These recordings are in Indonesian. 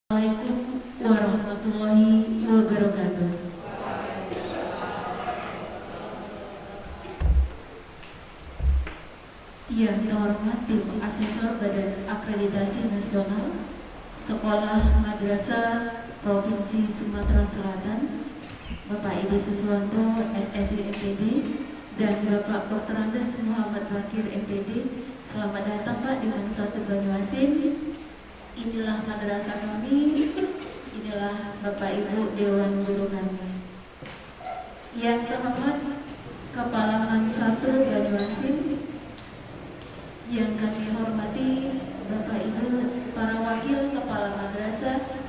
Assalamualaikum warahmatullahi wabarakatuh. Yang terhormat Tim Asesor Badan Akreditasi Nasional Sekolah Madrasah Provinsi Sumatera Selatan, Bapak Edi Suswanto, SSI MPD, dan Bapak Dr. Andes Muhammad Bakir MPD. Selamat datang Pak di Mansatu Banyuasin. Inilah madrasah kami, inilah Bapak Ibu Dewan Guru kami. Yang terhormat Kepala Mansatu Banyuasin, yang kami hormati Bapak Ibu para wakil Kepala Madrasah,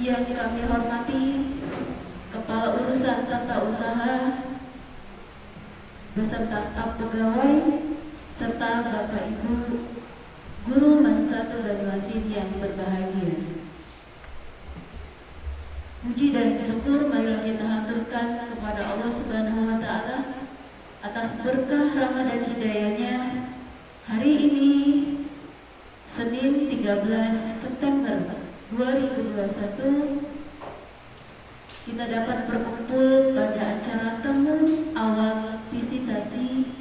yang kami hormati Kepala Urusan Tata Usaha beserta staf pegawai, serta Bapak Ibu Guru Mansatu Banyuasin yang berbahagia. Puji dan syukur marilah kita haturkan kepada Allah Subhanahu wa Ta'ala atas berkah rahmat dan hidayahnya. Hari ini Senin 13 September 2021 kita dapat berkumpul pada acara temu awal visitasi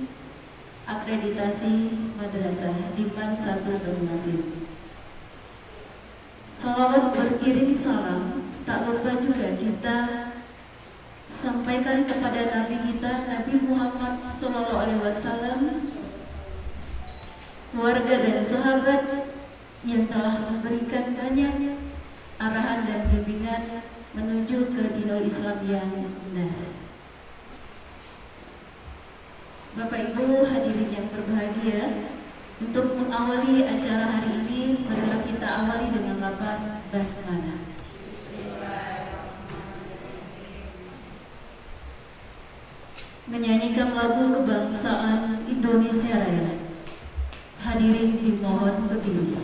akreditasi madrasah di Mansatu Banyuasin. Salawat berkirim salam tak lupa juga kita sampaikan kepada Nabi kita, Nabi Muhammad SAW, keluarga dan sahabat yang telah memberikan banyak arahan dan bimbingan menuju ke dinul Islam yang benar. Bapak Ibu hadirin yang berbahagia, untuk mengawali acara hari ini, marilah kita awali dengan lafaz basmalah. Menyanyikan lagu kebangsaan Indonesia Raya. Hadirin dimohon berdiri.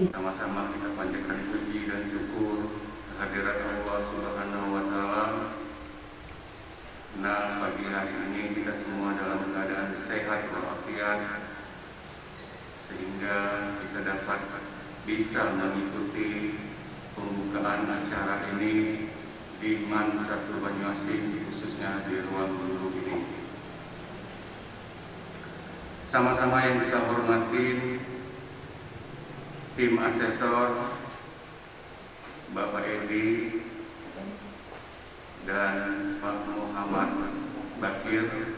Sama-sama kita panjatkan puji dan syukur kehadirat Allah Subhanahu wa Ta'ala. Nah, pagi hari ini kita semua dalam keadaan sehat walafiat, sehingga kita dapat bisa mengikuti pembukaan acara ini di Mansatu Banyuasin, khususnya di ruang guru ini. Sama-sama yang kita hormati tim asesor Bapak Edi dan Pak Muhammad Bakir,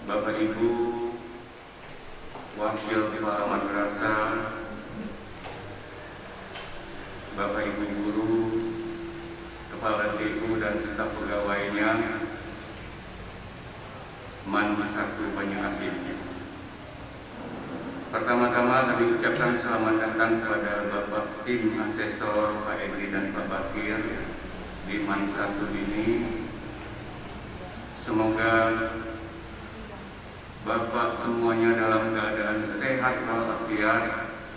Bapak Ibu Wakil Kepala Madrasah, Bapak Ibu Guru, Kepala TU dan staf pegawainya Mansatu Banyuasin. Pertama-tama kami ucapkan selamat datang kepada Bapak Tim Asesor Pak Edi dan Pak Bakir di Mansatu ini,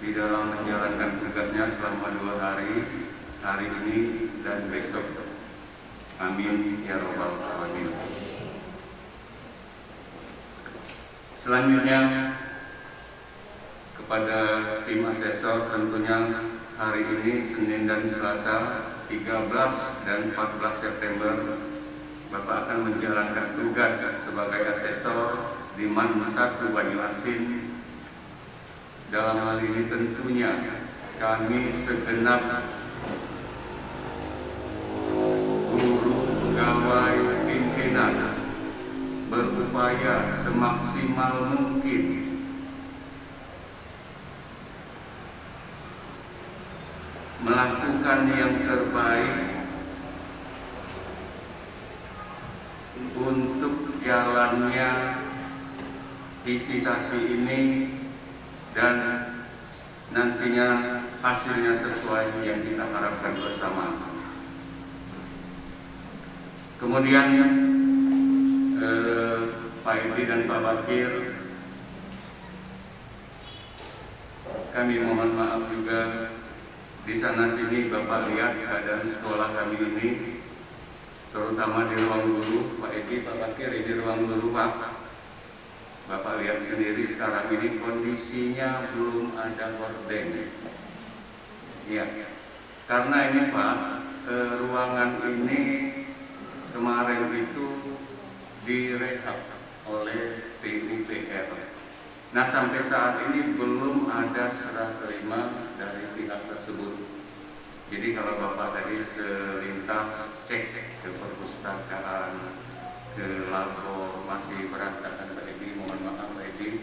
di dalam menjalankan tugasnya selama 2 hari ini dan besok. Amin ya robbal alamin. Selanjutnya kepada tim asesor, tentunya hari ini Senin dan Selasa 13 dan 14 September Bapak akan menjalankan tugas sebagai asesor di MAN 1 Banyuasin. Dalam hal ini tentunya kami segenap guru, pegawai, pimpinan berupaya semaksimal mungkin melakukan yang terbaik untuk jalannya visitasi ini dan nantinya hasilnya sesuai yang kita harapkan bersama. Kemudian Pak Edi dan Pak Bakir, kami mohon maaf juga di sana sini Bapak lihat keadaan sekolah kami ini, terutama di ruang guru. Pak Edi, Pak Bakir, ini ruang guru Pak. Bapak lihat sendiri sekarang ini kondisinya belum ada gorden. Ya, karena ini Pak, ruangan ini kemarin itu direhab oleh PUPR. Nah, sampai saat ini belum ada serah terima dari pihak tersebut. Jadi kalau Bapak tadi selintas cek ke perpustakaan, ke labor, masih berantakan Pak Edi, mohon maaf Pak Edi,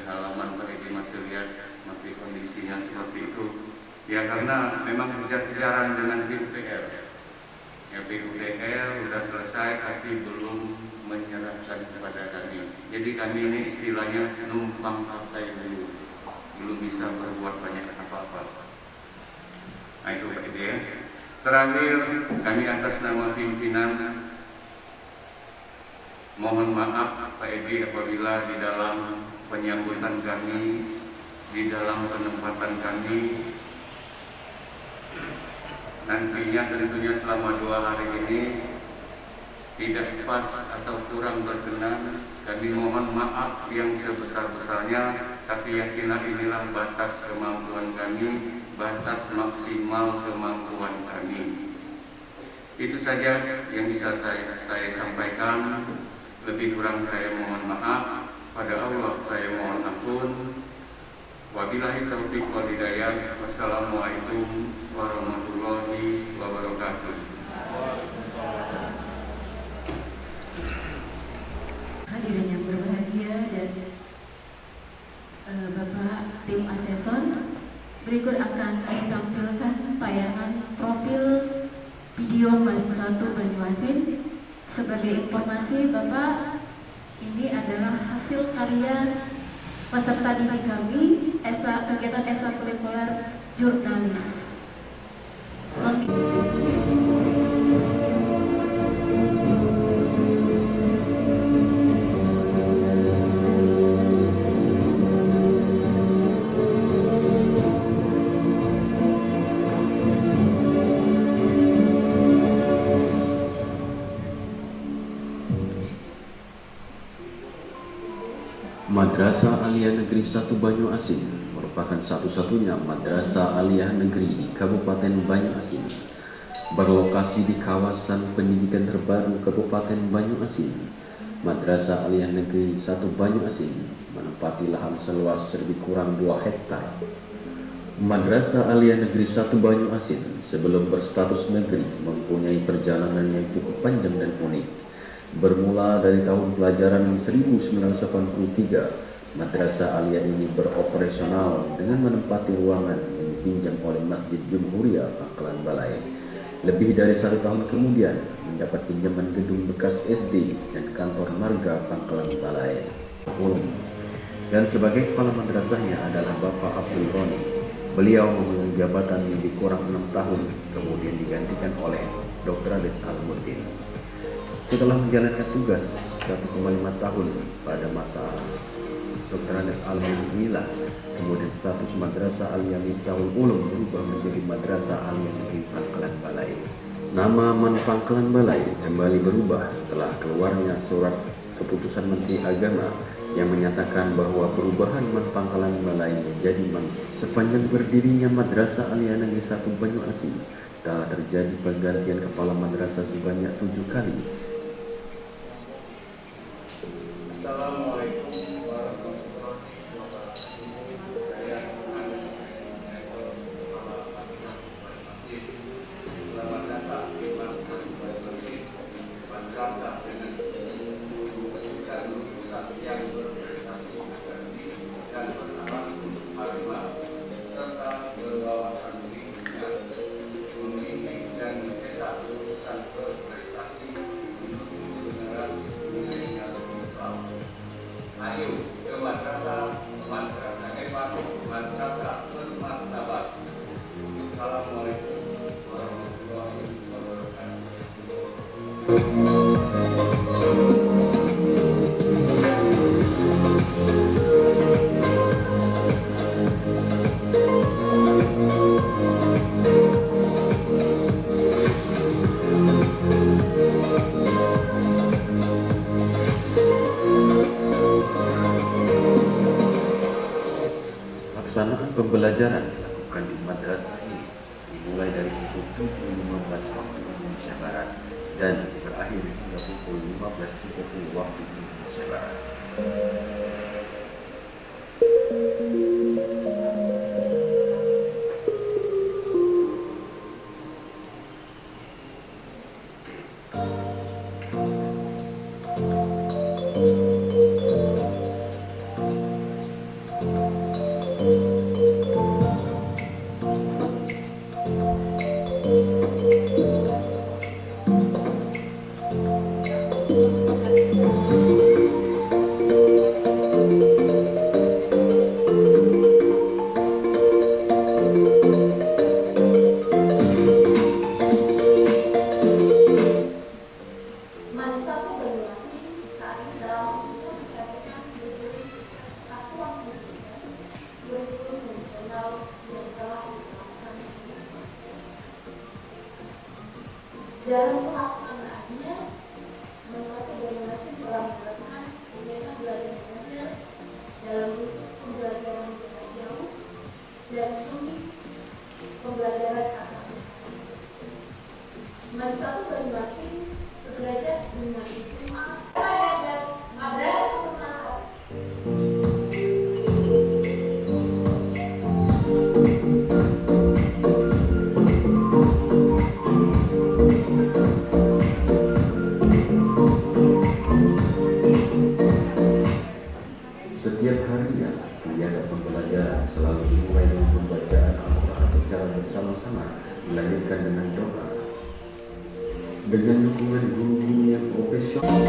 halaman Pak Edi masih lihat masih kondisinya seperti itu. Ya karena memang kejar-kejaran dengan PUPR. Ya PUPR sudah selesai tapi belum menyerahkan kepada kami. Jadi kami ini istilahnya numpang partai dulu, belum bisa berbuat banyak apa-apa. Nah itu Pak Edi ya. Terakhir kami atas nama pimpinan mohon maaf Pak Edi apabila di dalam penyambutan kami, di dalam penempatan kami nantinya tentunya selama 2 hari ini tidak pas atau kurang berkenan, kami mohon maaf yang sebesar-besarnya, tapi yakinlah inilah batas kemampuan kami, batas maksimal kemampuan kami. Itu saja yang bisa saya sampaikan. Lebih kurang saya mohon maaf, pada Allah saya mohon ampun. Wabillahi taufiq wal hidayah. Wassalamualaikum warahmatullahi wabarakatuh. Hadirin yang berbahagia dan Bapak tim asesor, berikut akan ditampilkan tayangan profil video MAN 1 Banyuasin. Sebagai informasi Bapak, ini adalah hasil karya peserta didik kami kegiatan ekstrakurikuler jurnalis. Madrasah Aliyah Negeri 1 Banyuasin merupakan satu-satunya madrasah aliyah negeri di Kabupaten Banyuasin. Berlokasi di kawasan pendidikan terbaru Kabupaten Banyuasin, Madrasah Aliyah Negeri 1 Banyuasin menempati lahan seluas lebih kurang 2 hektar. Madrasah Aliyah Negeri 1 Banyuasin sebelum berstatus negeri mempunyai perjalanan yang cukup panjang dan unik. Bermula dari tahun pelajaran 1983, Madrasah Aliyah ini beroperasional dengan menempati ruangan yang dipinjam oleh Masjid Jumhuriyah Pangkalan Balai. Lebih dari 1 tahun kemudian mendapat pinjaman gedung bekas SD dan kantor marga Pangkalan Balai. Dan sebagai kepala madrasahnya adalah Bapak Abdul Roni. Beliau memegang jabatan lebih kurang 6 tahun, kemudian digantikan oleh Dr. Ades Al-Murdin. Setelah menjalankan tugas 1,5 tahun pada masa Dr. Anes Al-Mughila. Kemudian status Madrasah Aliyah Miftahul Ulum berubah menjadi Madrasah Aliyah Negeri Pangkalan Balai. Nama Man Pangkalan Balai kembali berubah setelah keluarnya surat keputusan Menteri Agama yang menyatakan bahwa perubahan Man Pangkalan Balai menjadi Mansur. Sepanjang berdirinya Madrasah Aliyah Negeri 1 Banyuasin, telah terjadi pergantian kepala madrasah sebanyak 7 kali. Assalamualaikum warahmatullahi wabarakatuh. Saya Anas Kepala Madrasah Masjid. Selamat datang di Madrasah Masjid. Madrasah dengan guru dan lulusan yang berprestasi akademik dan bernalar untuk alimah serta berwawasan lingkungan, membimbing dan mencetak lulusan berprestasi untuk generasi milenial Islam. Ayo ke madrasah hebat, madrasah bermartabat. Assalamualaikum warahmatullahi wabarakatuh. Pelaksanaan pembelajaran dilakukan di madrasah ini dimulai dari pukul 7.15 waktu Indonesia Barat dan berakhir hingga pukul 15.30 waktu Indonesia Barat. Dalam pelaksanaannya, Madrasah Banyuasin telah menerapkan kegiatan belajar mengajar dalam pembelajaran jarak jauh dan studi pembelajaran akademik. Madrasah Banyuasin sederajat dengan SMA dan Madrasah Pertama. Setiap harinya, kegiatan pembelajaran selalu dimulai dengan pembacaan Al-Quran secara bersama-sama, dilanjutkan dengan doa. Dengan dukungan guru-guru yang profesional.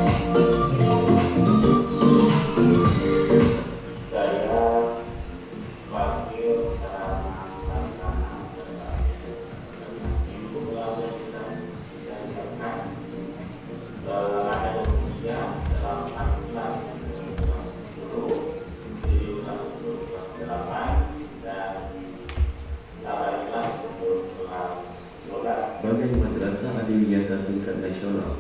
Sebagai madrasah adiliyah tingkat nasional,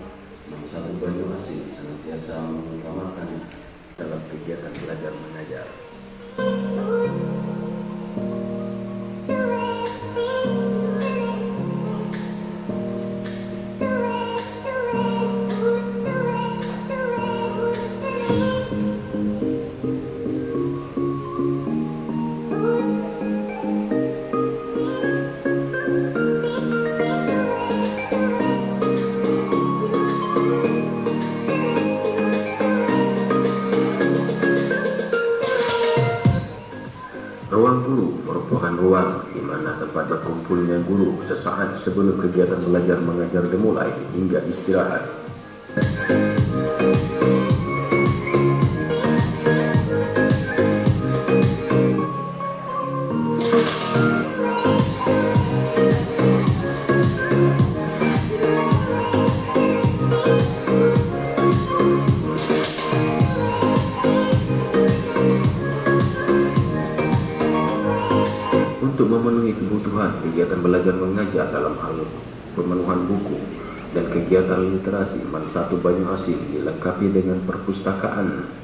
Madrasah Banyuasin senantiasa mengutamakan dalam kegiatan belajar mengajar. Ruang guru merupakan ruang di mana tempat berkumpulnya guru sesaat sebelum kegiatan belajar mengajar dimulai hingga istirahat. untuk memenuhi kebutuhan kegiatan belajar mengajar dalam hal pemenuhan buku dan kegiatan literasi MAN 1 Banyuasin dilengkapi dengan perpustakaan.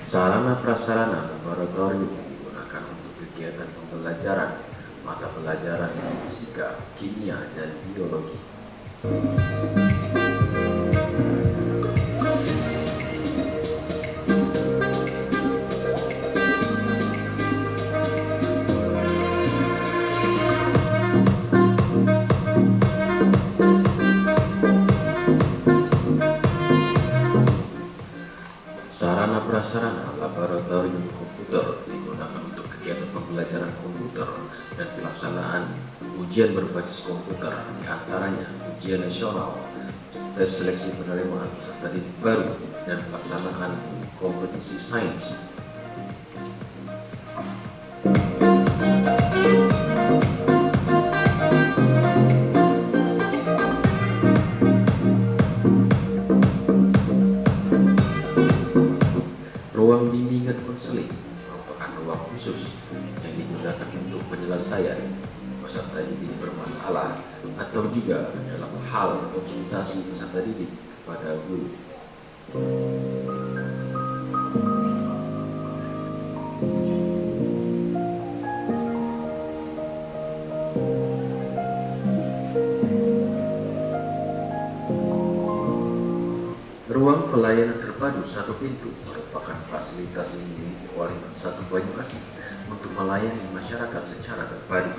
Sarana prasarana laboratorium digunakan untuk kegiatan pembelajaran mata pelajaran fisika, kimia, dan biologi. Sarana prasarana laboratorium komputer digunakan untuk kegiatan pembelajaran komputer dan pelaksanaan ujian berbasis komputer, diantaranya ujian nasional, tes seleksi penerimaan peserta didik baru, dan pelaksanaan kompetisi sains. Ruang bimbingan konseling merupakan ruang khusus yang digunakan untuk penyelesaian peserta didik bermasalah atau juga dalam hal konsultasi peserta didik kepada guru. Ruang pelayanan terpadu satu pintu merupakan fasilitas yang dimiliki oleh MAN 1 Banyuasin untuk melayani masyarakat secara terpadu.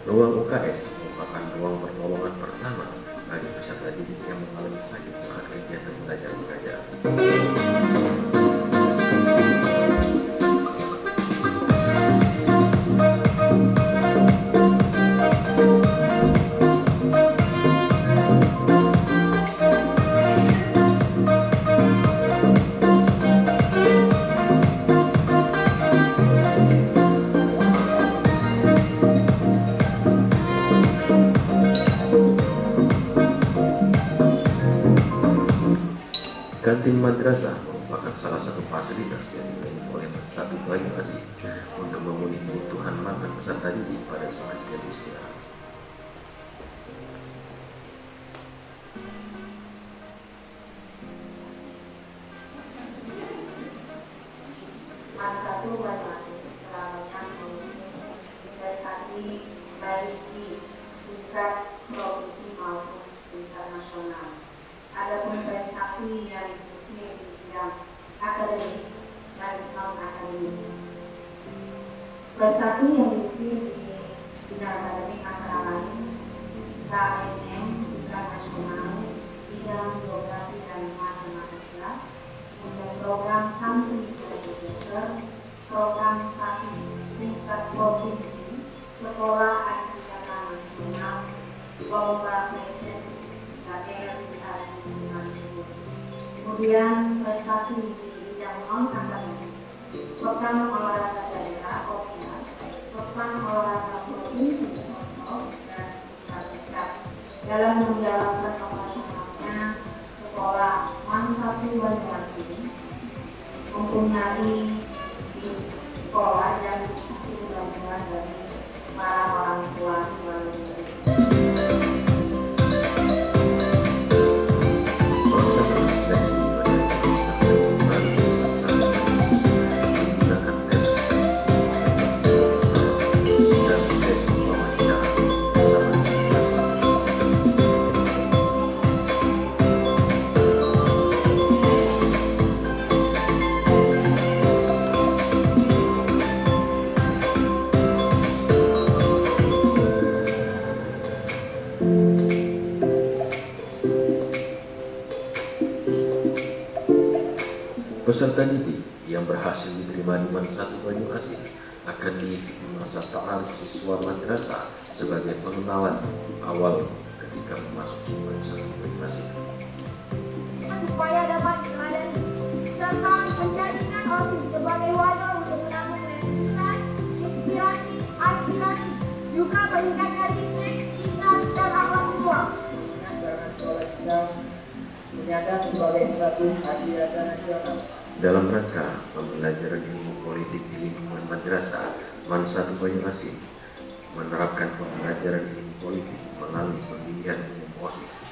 Ruang UKS merupakan ruang pertolongan pertama bagi peserta didik yang mengalami sakit saat kegiatan belajar mengajar. Kantin madrasah merupakan salah satu fasilitas yang dimiliki oleh MAN 1 Banyuasin untuk memenuhi kebutuhan makan peserta didik pada saat jam istirahat. MAN 1 Banyuasin telah banyak memiliki investasi baik di tingkat provinsi maupun internasional. Ada prestasi yang diikuti di bidang akademik dan non-akademik. Prestasi yang diikuti di bidang akademik antara lain KSM tingkat nasional, bidang geografi dan matematika, kemudian program santri semester, program statistik tingkat provinsi, sekolah adik nasional, lomba fashion, kemudian prestasi di bidang non-akademik, pekan olahraga daerah (OPDA), pekan olahraga provinsi dan Kabupaten. Dalam menjalankan operasionalnya, sekolah MAN 1 Banyuasin mempunyai di sekolah dan hasil bantuan dari para orang tua melalui peserta didik yang berhasil diterima di Man 1 Banyuasin akan diikuti masa ta'aruf siswa madrasah sebagai pengenalan awal ketika memasuki Man 1 Banyuasin. Supaya dapat meladani serta menjadikan OSIS sebagai wadah untuk menampung kreativitas, inspirasi, aspirasi, juga meningkatkan refleks, tingkat, dan akhlak siswa. Menyadari sebagai suatu ajaran nasional. Dalam rangka pembelajaran ilmu politik di lingkungan madrasah, Man 1 Banyuasin menerapkan pembelajaran ilmu politik melalui pemilihan umum OSIS.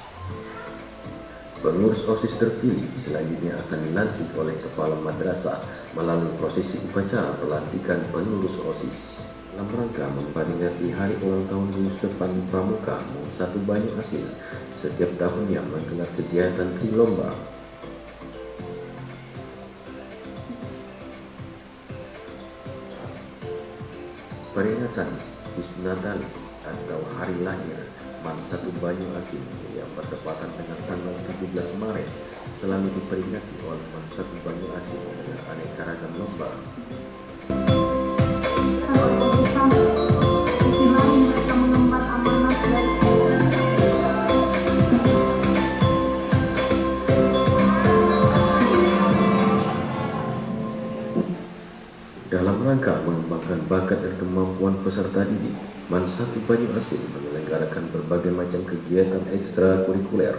Pengurus OSIS terpilih selanjutnya akan dilantik oleh kepala madrasah melalui prosesi upacara pelantikan pengurus OSIS. Dalam rangka memperingati hari ulang tahun lulus depan pramuka Man 1 Banyuasin, setiap tahunnya menggelar kegiatan trilomba. Peringatan Bisnatalis atau Hari Lahir Man 1 Banyuasin yang bertepatan dengan tanggal 17 Maret selalu diperingati oleh Man 1 Banyuasin dengan aneka ragam lomba. Dalam rangka mengembangkan bakat dan kemampuan peserta didik, Man 1 Banyuasin menyelenggarakan berbagai macam kegiatan ekstrakurikuler.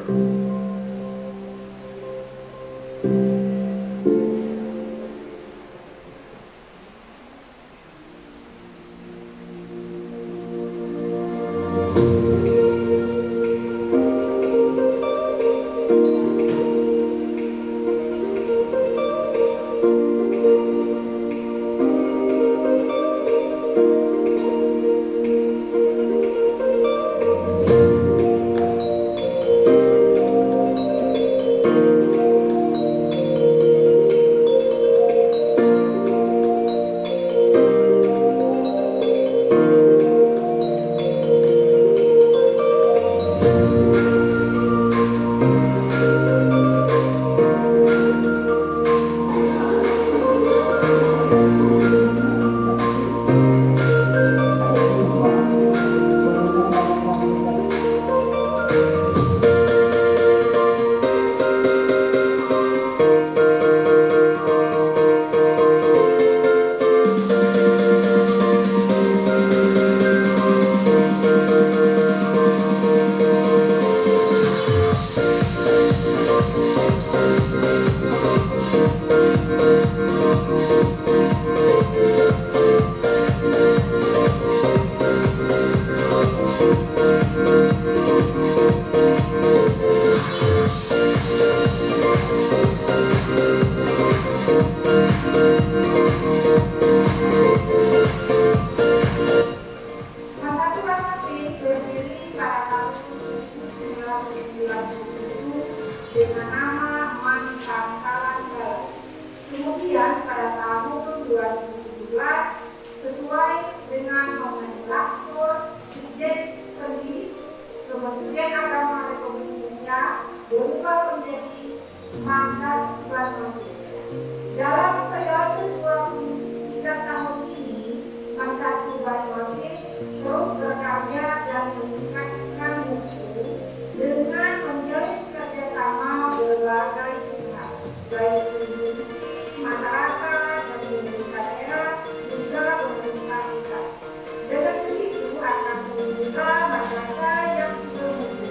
Dengan nama Man Pangkalan Dalam. Kemudian pada tahun 2017 sesuai dengan nomenklatur Dirjen Pendis Kementerian Agama Republik Indonesia berubah menjadi Man 1 Banyuasin. Dalam periode 23 tahun ini, Man 1 Banyuasin terus berkarya dan meningkatkan mutu dengan menjalin kerjasama berbagai pihak, baik institusi, masyarakat, dan pemerintah daerah, juga pemerintah pusat. Dengan begitu akan membuka madrasah yang bermutu.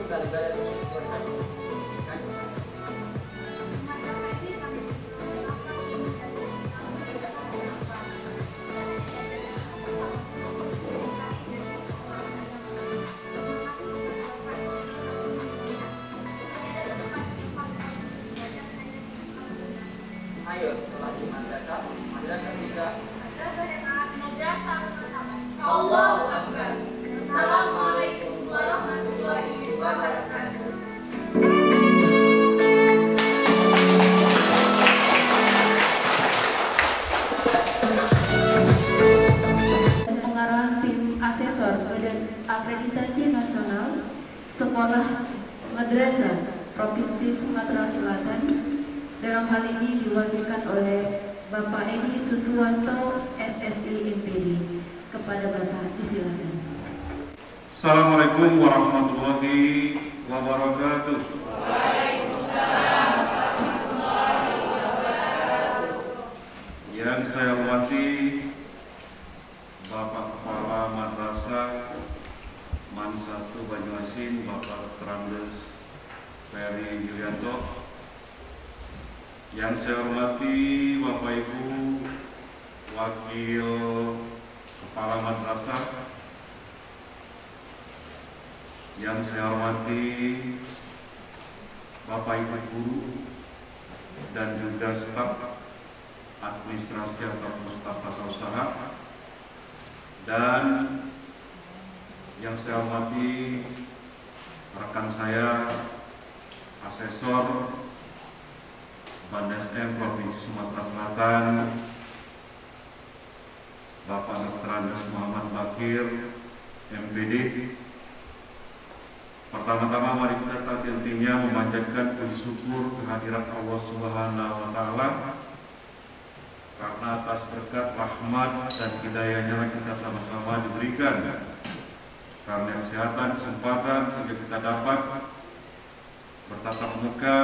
segala ibadah dan syukur kami. Ayo setelah di madrasah kita Allahu Akbar. Assalamualaikum warahmatullahi wabarakatuh. Pengarah tim asesor Badan Akreditasi Nasional Sekolah Madrasah Provinsi Sumatera Selatan dalam hal ini diwakilkan oleh Bapak Edi Suswanto SSI MPD. Kepada Bapak disilakan. Assalamualaikum warahmatullahi wabarakatuh. Waalaikumsalam warahmatullahi wabarakatuh. Yang saya hormati Bapak Kepala Madrasah Man 1 Banyuasin, Bapak Trandes Ferry Yulianto. Yang saya hormati Bapak Ibu Wakil Kepala Madrasah, yang saya hormati Bapak Ibu Guru dan juga staf administrasi atau staf tata usaha, dan yang saya hormati rekan saya asesor BANSM Provinsi Sumatera Selatan, Bapak Dr. Andes Muhammad Bakir, MPD. Pertama-tama mari kita tentunya memanjatkan puji syukur kehadirat Allah Subhanahu wa Ta'ala, karena atas berkat rahmat dan hidayahnya kita sama-sama diberikan karena kesehatan, kesempatan sehingga kita dapat bertatap muka,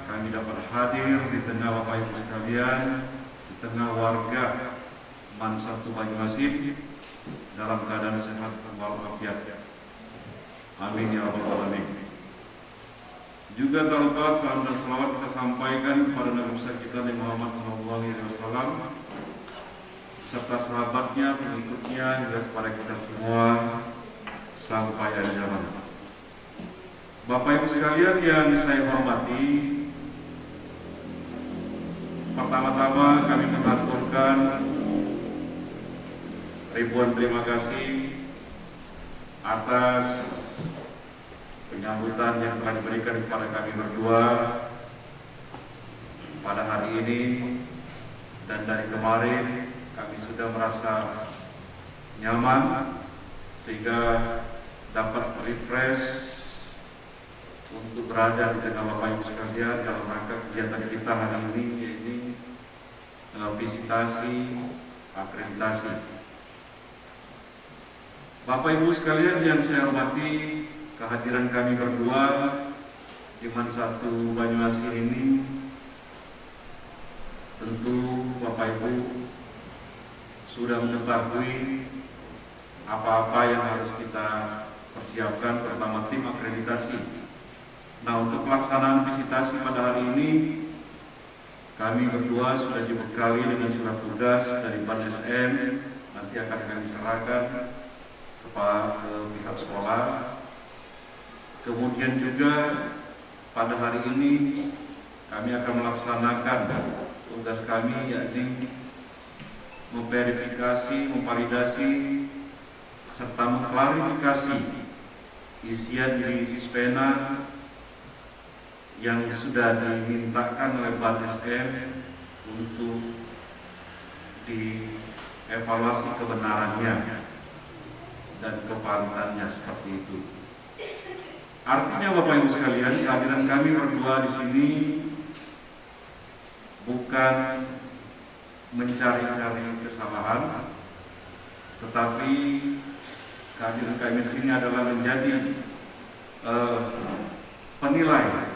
kami dapat hadir di tengah Bapak Ibu sekalian, di tengah warga Man 1 Banyuasin dalam keadaan sehat walafiat. Amin ya rabbal alamin. Juga tak lupa salam dan salawat kita sampaikan kepada Nabi besar kita Nabi Muhammad SAW serta sahabatnya, pengikutnya, juga kepada kita semua sampai akhir zaman. Bapak Ibu sekalian yang saya hormati, pertama-tama kami mengaturkan ribuan terima kasih atas penyambutan yang telah diberikan kepada kami berdua pada hari ini, dan dari kemarin kami sudah merasa nyaman sehingga dapat refresh untuk berada di tengah Bapak Ibu sekalian dalam rangka kegiatan kita hari ini, yaitu visitasi akreditasi. Bapak Ibu sekalian yang saya hormati, kehadiran kami berdua di Man 1 Banyuasin ini tentu Bapak Ibu sudah mengetahui apa-apa yang harus kita persiapkan, terutama tim akreditasi. Nah, untuk pelaksanaan visitasi pada hari ini kami berdua sudah dibekali dengan surat tugas dari BANSM, nanti akan kami serahkan kepada pihak sekolah. Kemudian juga pada hari ini kami akan melaksanakan tugas kami, yakni memverifikasi, memvalidasi, serta mengklarifikasi isian dari Sispena yang sudah dimintakan oleh BANSM untuk dievaluasi kebenarannya dan kevalitannya, seperti itu. Artinya Bapak Ibu sekalian, kehadiran kami berdua di sini bukan mencari-cari kesalahan, tetapi kehadiran kami di sini adalah menjadi penilai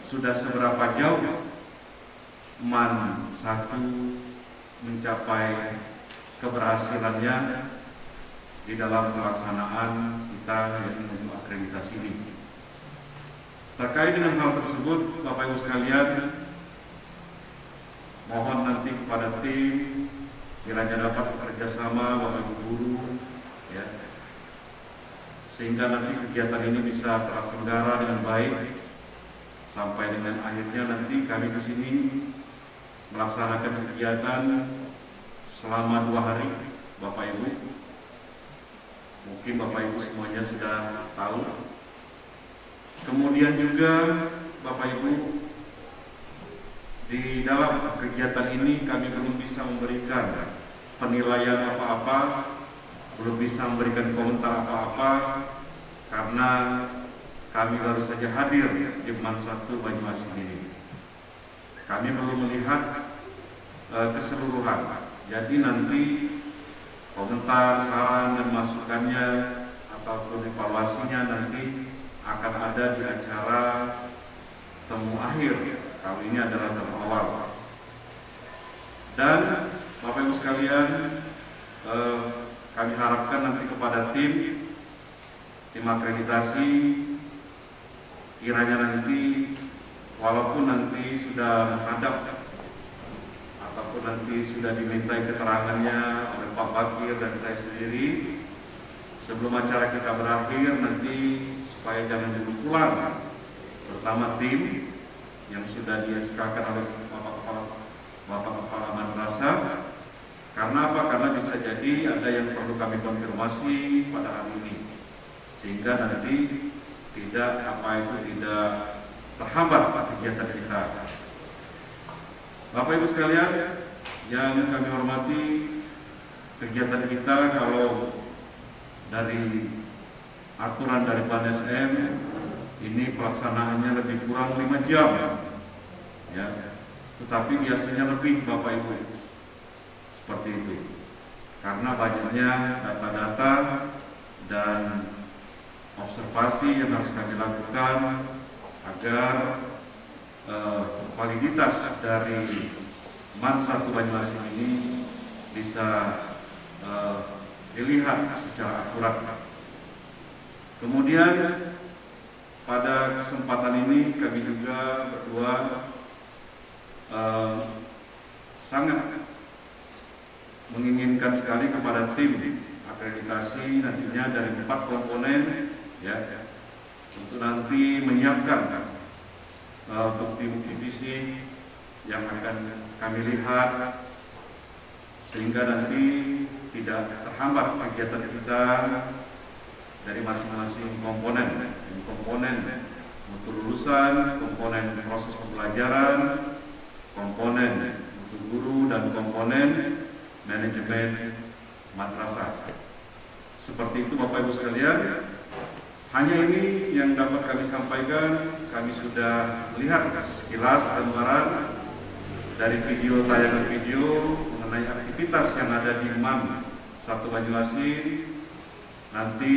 sudah seberapa jauh Man 1 mencapai keberhasilannya di dalam pelaksanaan kita yaitu akreditasi ini. Terkait dengan hal tersebut, Bapak Ibu sekalian, mohon nanti kepada tim kiranya dapat bekerja sama Bapak Ibu guru, ya, sehingga nanti kegiatan ini bisa terselenggara dengan baik sampai dengan akhirnya nanti kami di sini melaksanakan kegiatan selama 2 hari, Bapak Ibu. Mungkin Bapak Ibu semuanya sudah tahu. Kemudian juga Bapak Ibu, di dalam kegiatan ini kami belum bisa memberikan penilaian apa-apa, belum bisa memberikan komentar apa-apa, karena kami baru saja hadir di MAN 1 Banyuasin ini. Kami belum melihat keseluruhan. Jadi nanti komentar, saran dan masukannya ataupun evaluasinya nanti akan ada di acara temu akhir. Kali ini adalah temu awal. Dan Bapak Ibu sekalian, kami harapkan nanti kepada tim akreditasi, kiranya nanti walaupun nanti sudah menghadap ataupun nanti sudah dimintai keterangannya oleh Pak Bakir dan saya sendiri, sebelum acara kita berakhir nanti supaya jangan dulu pulang, terutama tim yang sudah di-SK-kan oleh Bapak Kepala Madrasah. Karena apa? Karena bisa jadi ada yang perlu kami konfirmasi pada hari ini, sehingga nanti tidak terhambat kegiatan kita. Bapak Ibu sekalian yang kami hormati, kegiatan kita kalau dari aturan dari Pan SM ini pelaksanaannya lebih kurang 5 jam, ya. Tetapi biasanya lebih, Bapak Ibu, seperti itu. Karena banyaknya data-data dan observasi yang harus kami lakukan agar validitas dari MAN 1 Banyuasin ini bisa dilihat secara akurat. Kemudian pada kesempatan ini kami juga berdua sangat menginginkan sekali kepada tim akreditasi nantinya dari 4 komponen, ya, untuk nanti menyiapkan bukti-bukti fisik yang akan kami lihat sehingga nanti tidak terhambat kegiatan kita dari masing-masing komponen mutu lulusan, komponen proses pembelajaran, komponen mutu guru, dan komponen manajemen madrasah. Seperti itu Bapak Ibu sekalian. Hanya ini yang dapat kami sampaikan. Kami sudah melihat sekilas gambaran dari tayangan video mengenai aktivitas yang ada di MAN 1 Banyuasin. Nanti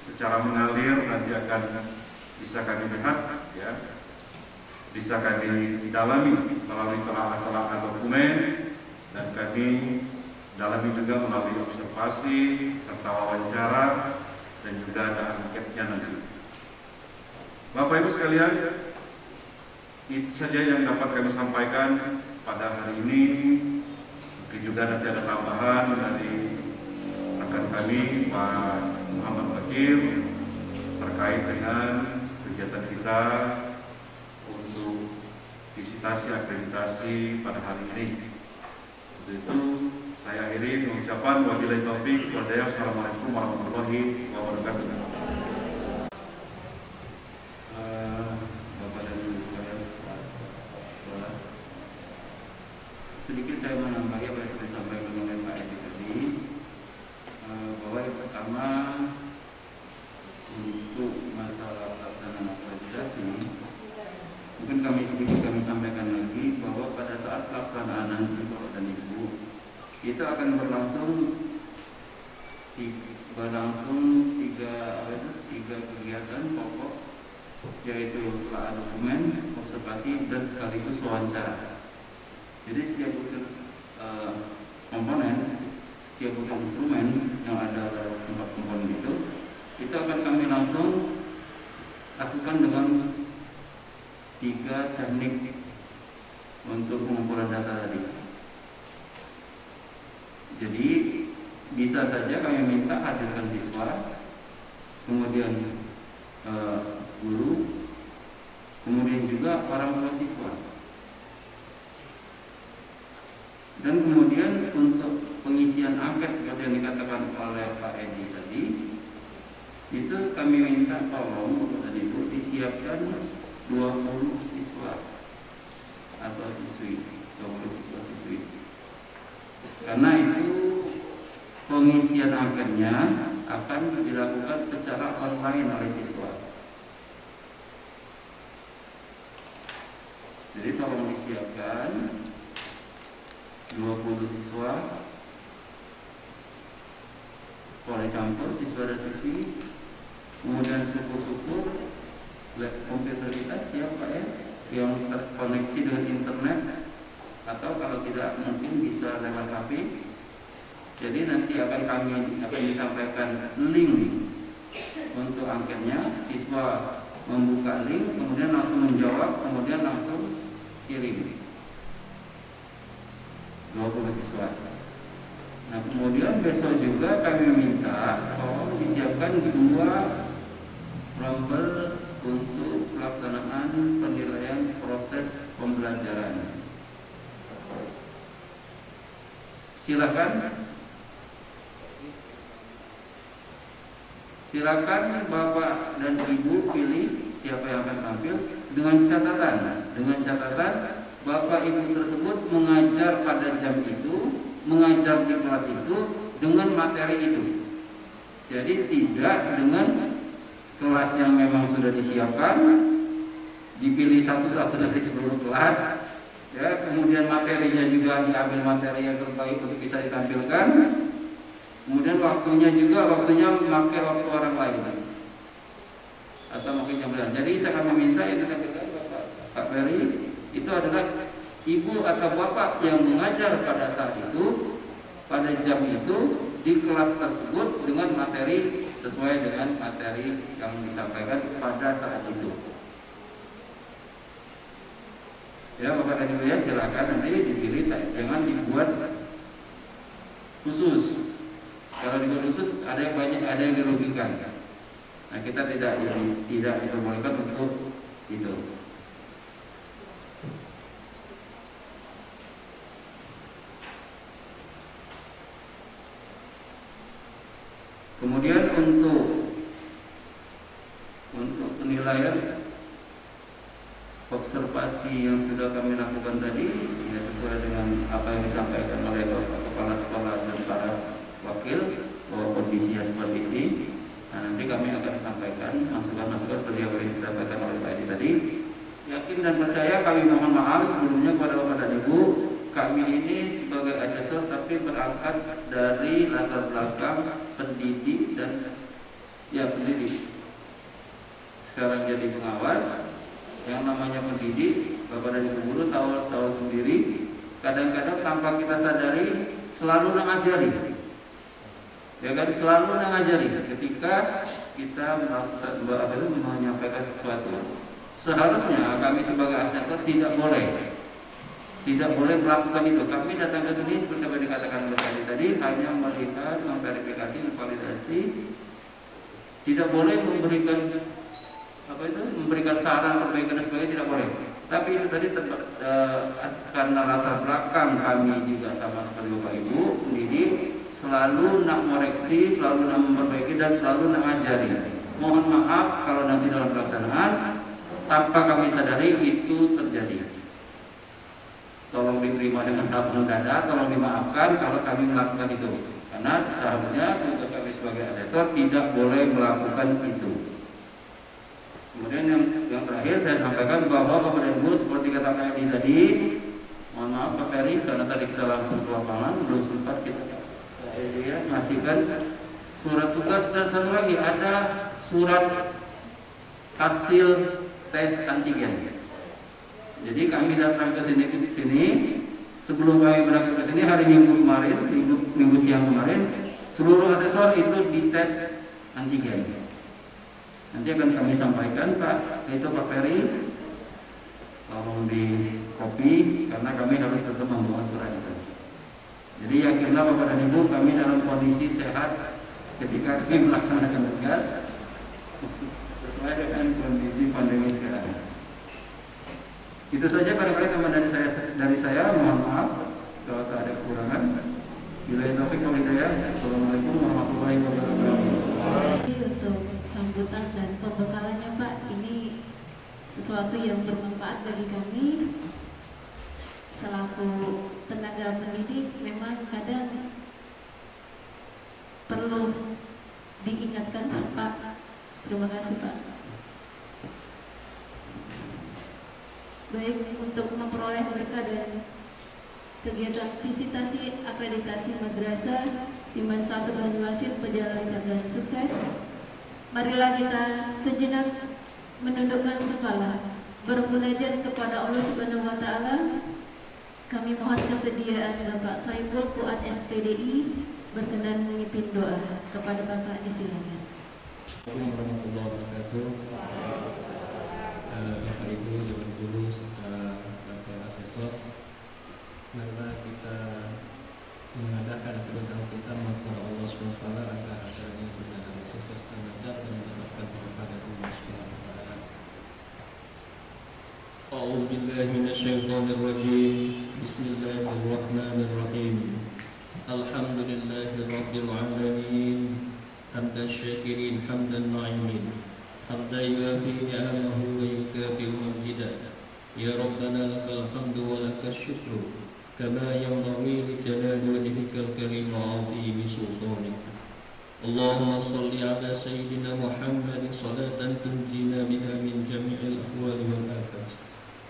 secara mengalir nanti akan bisa kami lihat, ya, bisa kami dalami melalui telah dokumen, dan kami dalami juga melalui observasi serta wawancara, dan juga ada angketnya nanti. Bapak Ibu sekalian, itu saja yang dapat kami sampaikan pada hari ini. Mungkin juga nanti ada tambahan dari rekan kami Pak Muhammad Bakir terkait dengan kegiatan kita untuk visitasi akreditasi pada hari ini. Untuk itu saya akhiri mengucapkan wabillahi taufik wal hidayah. Assalamualaikum warahmatullahi wabarakatuh. Bapak dan Ibu sekalian, sedikit saya menambahi apa yang sudah disampaikan oleh Pak Edi tadi, bahwa yang pertama untuk masalah pelaksanaan akreditasi, mungkin kami sampaikan lagi bahwa pada saat pelaksanaan nanti Bapak dan Ibu, kita akan berlangsung tiga kegiatan pokok, yaitu telah dokumen, observasi, dan sekaligus wawancara. Jadi setiap komponen, setiap instrumen yang ada pada 4 komponen itu akan kami langsung lakukan dengan 3 teknik untuk pengumpulan data tadi. Jadi bisa saja kami minta hadirkan siswa, kemudian guru, kemudian juga orang tua siswa. Dan kemudian untuk pengisian angket seperti yang dikatakan oleh Pak Edi tadi, itu kami minta tolong Bapak dan Ibu disiapkan 20 siswa atau siswi, 20 siswa siswi. Karena itu pengisian angketnya akan dilakukan secara online oleh siswa. Jadi tolong disiapkan 20 siswa, boleh campur siswa dan siswi, kemudian syukur-syukur komputer kita siapa ya yang terkoneksi dengan internet, atau kalau tidak mungkin bisa lewat HP. Jadi nanti akan disampaikan link untuk angketnya, siswa membuka link, kemudian langsung menjawab, kemudian langsung kirim 20 siswa. Nah kemudian besok juga kami minta tolong disiapkan 2 lembar untuk pelaksanaan penilaian proses pembelajaran. Silakan Bapak dan Ibu pilih siapa yang akan tampil dengan catatan Bapak Ibu tersebut mengajar pada jam itu, mengajar di kelas itu dengan materi itu. Jadi tidak dengan kelas yang memang sudah disiapkan, dipilih satu-satu dari seluruh kelas, ya, kemudian materinya juga diambil materi yang terbaik untuk bisa ditampilkan, kemudian waktunya memakai waktu orang lain atau mungkin jam lain. Jadi saya akan meminta yang ditampilkan Pak Ferry itu adalah ibu atau bapak yang mengajar pada saat itu, pada jam itu, di kelas tersebut dengan materi sesuai dengan materi yang disampaikan pada saat itu. Ya Bapak dan Ibu ya, silakan nanti dipilih, jangan dibuat khusus. Kalau dibuat khusus ada yang dirugikan. Nah kita tidak diperbolehkan untuk itu. Kemudian untuk penilaian observasi yang sudah kami lakukan tadi, ya sesuai dengan apa yang disampaikan oleh Bapak Kepala Sekolah dan para wakil bahwa kondisinya seperti ini. Nah, nanti kami akan sampaikan masukan-masukan seperti yang disampaikan oleh Pak Edi tadi. Yakin dan percaya kami mohon maaf sebelumnya kepada Bapak dan Ibu, kami ini sebagai asesor tapi berangkat dari latar belakang pendidik dan pendidik. Sekarang jadi pengawas. Yang namanya pendidik, Bapak dan Ibu guru tahu sendiri, kadang-kadang tanpa kita sadari selalu mengajari. Ya kan, selalu mengajari ketika kita menyampaikan sesuatu. Seharusnya kami sebagai asesor tidak boleh melakukan itu. Kami datang ke sini seperti yang dikatakan oleh tadi hanya melihat, memverifikasi, memvalidasi. Tidak boleh memberikan saran, perbaikan dan sebagainya, tidak boleh. Tapi itu tadi karena latar belakang kami juga sama seperti Bapak Ibu pendidik, selalu nak koreksi, selalu nak memperbaiki dan selalu nak ngajari. Mohon maaf kalau nanti dalam pelaksanaan tanpa kami sadari itu terjadi. Tolong diterima dengan lapang dada, tolong dimaafkan kalau kami melakukan itu. Karena seharusnya tugas kami sebagai asesor tidak boleh melakukan itu. Kemudian yang terakhir saya sampaikan bahwa Bapak dan Ibu seperti kata Pak Edi tadi, mohon maaf Pak Ferry karena tadi kita langsung ke lapangan belum sempat kita ngasihkan surat tugas, dan satu lagi ada surat hasil tes antigen. Jadi kami datang ke sini sebelum kami berangkat ke sini hari Minggu kemarin, minggu siang kemarin, seluruh asesor itu dites antigen. Nanti akan kami sampaikan Pak Ferry tolong di copy karena kami harus tetap membawa surat itu. Jadi yakinlah Bapak dan Ibu, kami dalam kondisi sehat ketika kami melaksanakan tugas sesuai dengan kondisi pandemi sekarang. Itu saja barangkali teman dari saya, mohon maaf kalau ada kekurangan. Bila taufik wal hidayah. Assalamualaikum warahmatullahi wabarakatuh. Untuk sambutan dan pembekalannya Pak, ini sesuatu yang bermanfaat bagi kami selaku tenaga pendidik. Memang kadang perlu diingatkan Pak. Terima kasih Pak. Baik, untuk memperoleh berkah dan kegiatan visitasi akreditasi madrasah Timan 1 Banyuasin berjalan lancar dan sukses, marilah kita sejenak menundukkan kepala, bermunajat kepada Allah Subhanahu wa Ta'ala. Kami mohon kesediaan Bapak Saiful Fuad SPDI berkenan memimpin doa. Kepada Bapak disilakan. Assalamualaikum warahmatullahi wabarakatuh. Bapak Ibu, Dewan Guru, serta Bapak Asesor, marilah kita mengadakan kedatangan kita kepada Allah SWT agar acaranya berjalan sukses dan lancar dan mendapatkan berkah dari Allah SWT. A'udzu billahi minasyaitonir rajim. Bismillahirrahmanirrahim. Alhamdulillahirabbil alamin. Hamdan syakirin hamdan na'imin. Hamdan yuafi ni'amahu wa yukafi'u mazidah. Ya Rabbana lakal hamdu wa lakal syukru kama yanbaghi li jalali wajhikal karim wa 'azimi sultanik. Allahumma shalli ala sayyidina Muhammadin salatan tunjina biha min jami'il ahwali wal afat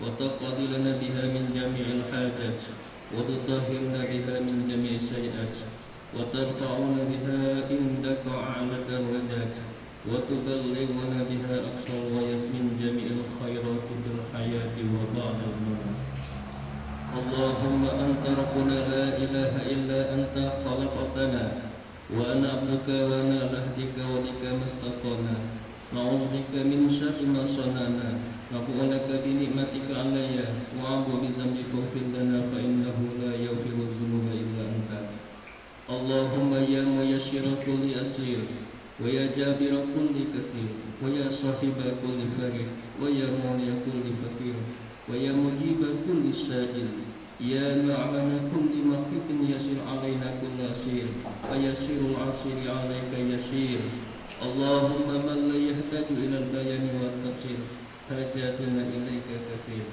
wa taqdi lana biha min jami'il hajat wa tutahhirna biha min jami'is sayi'at wa tarfa'una biha indaka a'la darajat wa tuballighuna biha aqsal ghayat min jami'il khairati fil hayati wa ba'dal mamat. Allahumma anta rabbuna la ilaha illa anta khalaqtana wa ana 'abduka wa ana lahdika wa lika mastaqana. Na'udzubika min syarri ma sanana. Naqulaka bi ni'matika 'alayya wa 'abu bi dhanbi faghfir lana fa innahu la yaghfiru dhunuba illa anta. Allahumma ya muyassira kulli asir wa ya jabira kulli kasir wa ya sahiba kulli farid wa ya mu'niya kulli fakir wa ya mujiba kulli sajil ya na'lana kulli makhifin yasir alaina kulli asir wa yasirul asiri alaika yasir. Allahumma man la yahtaju ila al-bayani wa tafsir hajatuna ilaika kasir.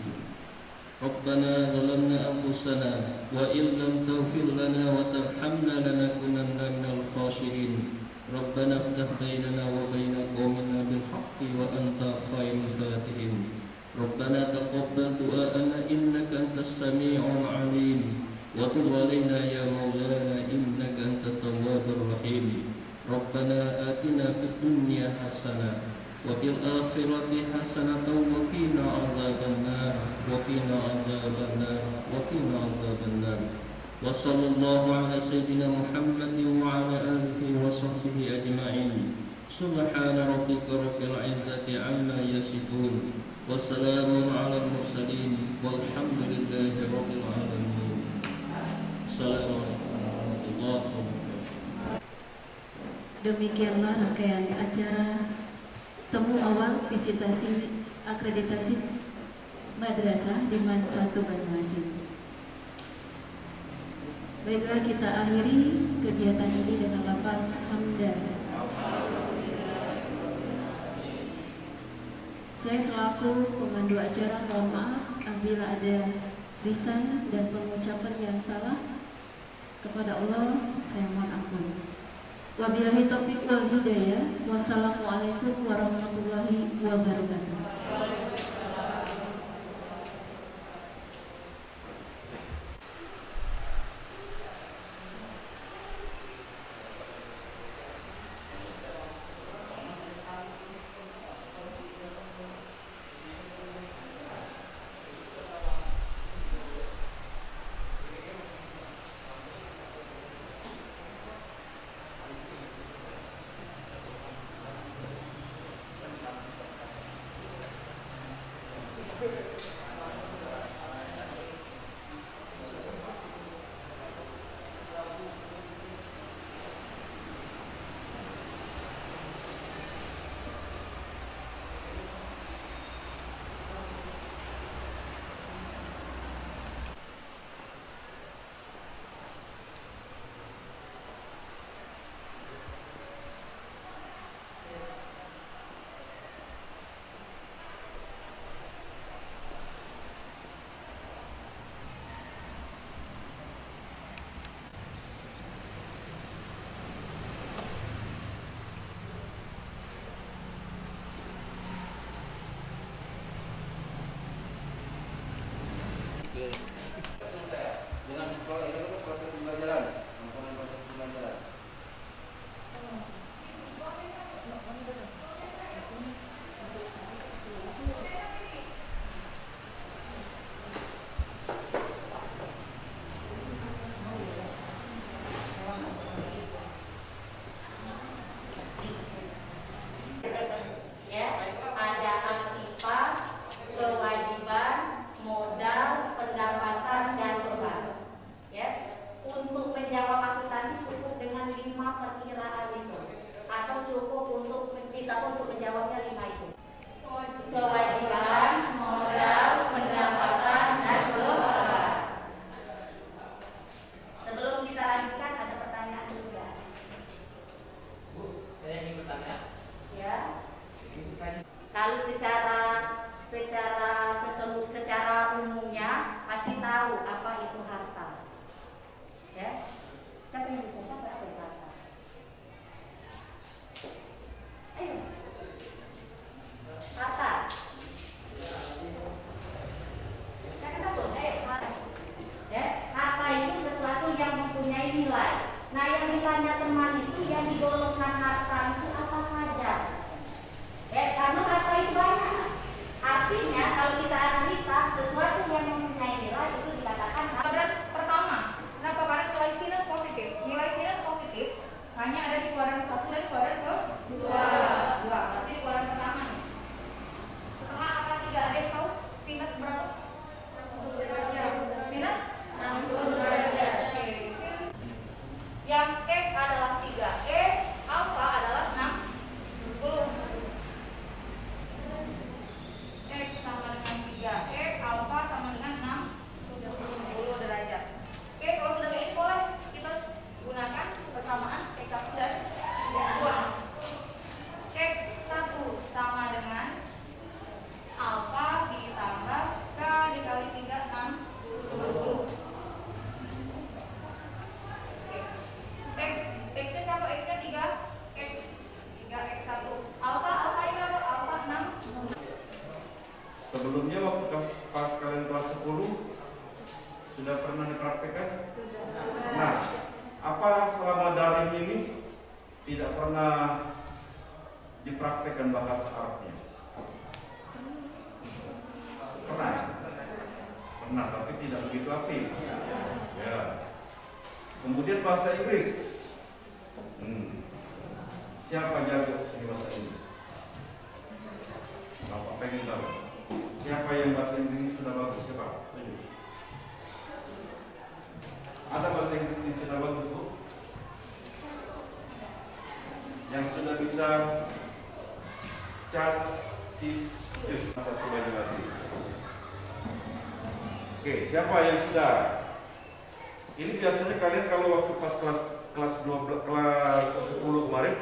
Rabbana zalamna anfusana wa in lam taghfir lana wa tarhamna lanakunanna minal khasirin. Rabbana iftah bainana wa baina qaumina bil haqqi wa anta khairul fatihin. Rabbana taqabbal du'ana innaka antas sami'ul 'alim wa tub 'alaina ya maulana innaka antat tawwabur rahim. Rabbana atina fid dunya hasanah wa fil akhirati hasanatan wa qina 'adzabannar wa qina 'adzabannar wa qina 'adzabannar. Wa sallallahu ala sayyidina Muhammadin wa ala alihi wa sahbihi ajma'in. Subhana rabbika rabbil 'izzati 'amma yasifun. Wassalamun ala al-mursalin walhamdulillahi rabbil alamin. Assalamualaikum warahmatullahi wabarakatuh. Demikianlah rangkaian acara temu awal visitasi akreditasi Madrasah Timan 1 Banyuasin. Baiklah, kita akhiri kegiatan ini dengan lafaz hamdan. Saya selaku pemandu acara mohon maaf apabila ada lisan dan pengucapan yang salah. Kepada Allah saya mohon ampun. Wabillahi taufiq wal hidayah. Wassalamualaikum warahmatullahi wabarakatuh. secara umumnya pasti tahu apa itu harta. Ya, siapa yang bisa siapa apa itu harta? Ayo, harta. Jangan takut, ayo harta. Ya, harta itu sesuatu yang mempunyai nilai. Nah, yang ditanya teman itu yang digolongkan harta itu apa saja? Ya, karena harta itu banyak. Artinya kalau kita analisa sesuatu yang mempunyai nilai itu dikatakan harta. Pertama, kenapa? Karena nilai sinus positif. Nilai sinus positif hanya ada di kuadran 1 dan kuadran kedua. Berarti di kuadran pertama nih. Setelah angka 3 ada yang tahu sinus berapa? Untuk derajat. Sinus 60 derajat. Oke. Yang E adalah 3. E alfa adalah 60. X sama dengan 3. E alfa sama dengan 60 derajat. Oke, kalau sudah kayak ini boleh kita gunakan persamaan X1 dan X2. X1 sama dengan alfa ditambah K dikali 3 60. X-nya siapa? X-nya 3. X 3X1. Alfa ini berapa? Alfa 6. Sebelumnya waktu pas kalian kelas 10 sudah pernah dipraktekkan? Sudah. Nah, apa selama daring ini tidak pernah dipraktekkan bahasa Arabnya? Pernah? Pernah, tapi tidak begitu aktif. Ya. Kemudian bahasa Inggris. Siapa jago seni bahasa Inggris? Bapak pengen tahu. Siapa yang bahasa Inggris sudah bagus? Siapa? Ada bahasa Inggris yang sudah bagus, Bu? Yang sudah bisa cas, cis, cus. Satu Banyuasi. Oke, siapa yang sudah? Ini biasanya kalian kalau waktu pas kelas 10 kemarin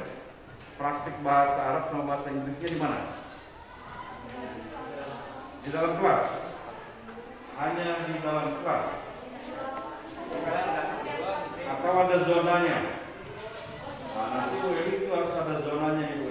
praktik bahasa Arab sama bahasa Inggrisnya di mana? Di dalam kelas. Hanya di dalam kelas. Atau ada zonanya. Nah, nanti itu harus ada zonanya itu.